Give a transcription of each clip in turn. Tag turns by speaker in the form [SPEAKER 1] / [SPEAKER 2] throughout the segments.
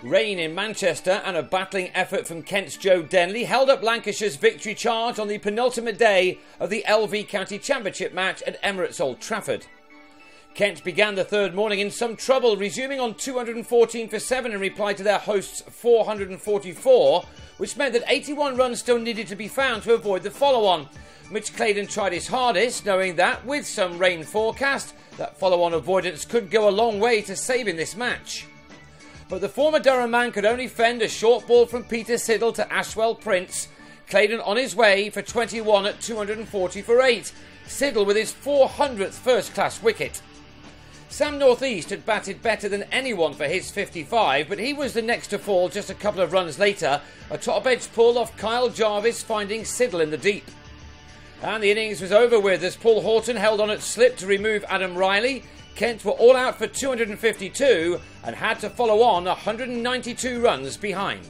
[SPEAKER 1] Rain in Manchester and a battling effort from Kent's Joe Denley held up Lancashire's victory charge on the penultimate day of the LV County Championship match at Emirates Old Trafford. Kent began the third morning in some trouble, resuming on 214 for 7 in reply to their hosts' 444, which meant that 81 runs still needed to be found to avoid the follow-on. Mitch Claydon tried his hardest, knowing that, with some rain forecast, that follow-on avoidance could go a long way to saving this match. But the former Durham man could only fend a short ball from Peter Siddle to Ashwell Prince. Claydon on his way for 21 at 240 for 8. Siddle with his 400th first-class wicket. Sam North East had batted better than anyone for his 55, but he was the next to fall just a couple of runs later. A top-edge pull off Kyle Jarvis finding Siddle in the deep. And the innings was over with as Paul Horton held on at slip to remove Adam Riley. Kent were all out for 252 and had to follow on 192 runs behind.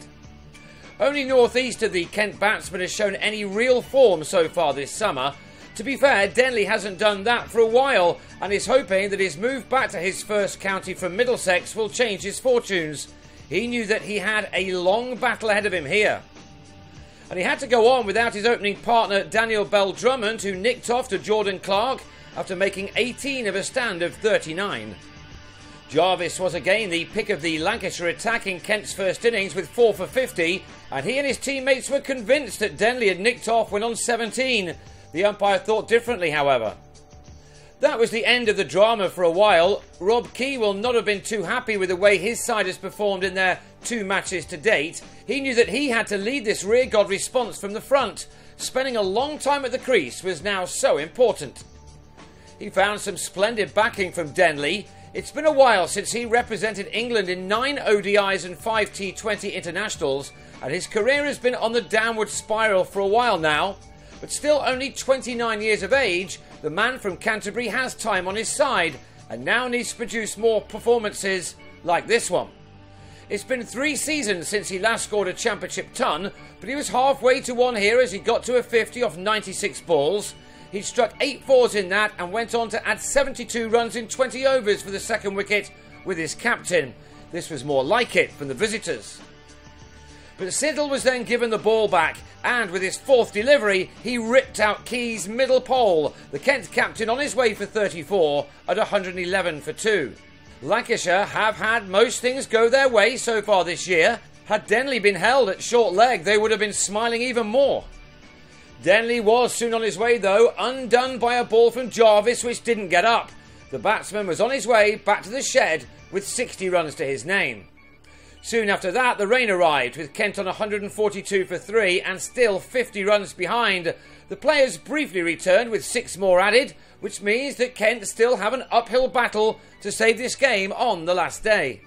[SPEAKER 1] Only North East of the Kent batsmen has shown any real form so far this summer. To be fair, Denley hasn't done that for a while and is hoping that his move back to his first county from Middlesex will change his fortunes. He knew that he had a long battle ahead of him here. And he had to go on without his opening partner Daniel Bell-Drummond, who nicked off to Jordan Clark after making 18 of a stand of 39. Jarvis was again the pick of the Lancashire attack in Kent's first innings with 4 for 50, and he and his teammates were convinced that Denley had nicked off when on 17. The umpire thought differently, however. That was the end of the drama for a while. Rob Key will not have been too happy with the way his side has performed in their 2 matches to date. He knew that he had to lead this rearguard response from the front. Spending a long time at the crease was now so important. He found some splendid backing from Denley. It's been a while since he represented England in 9 ODIs and 5 T20 internationals, and his career has been on the downward spiral for a while now. But still only 29 years of age, the man from Canterbury has time on his side and now needs to produce more performances like this one. It's been 3 seasons since he last scored a championship ton, but he was halfway to one here as he got to a 50 off 96 balls. He struck 8 fours in that and went on to add 72 runs in 20 overs for the second wicket with his captain. This was more like it from the visitors. But Siddle was then given the ball back, and with his 4th delivery, he ripped out Key's middle pole, the Kent captain on his way for 34 at 111 for 2. Lancashire have had most things go their way so far this year. Had Denley been held at short leg, they would have been smiling even more. Denley was soon on his way though, undone by a ball from Jarvis which didn't get up. The batsman was on his way back to the shed with 60 runs to his name. Soon after that, the rain arrived, with Kent on 142 for 3 and still 50 runs behind. The players briefly returned with 6 more added, which means that Kent still have an uphill battle to save this game on the last day.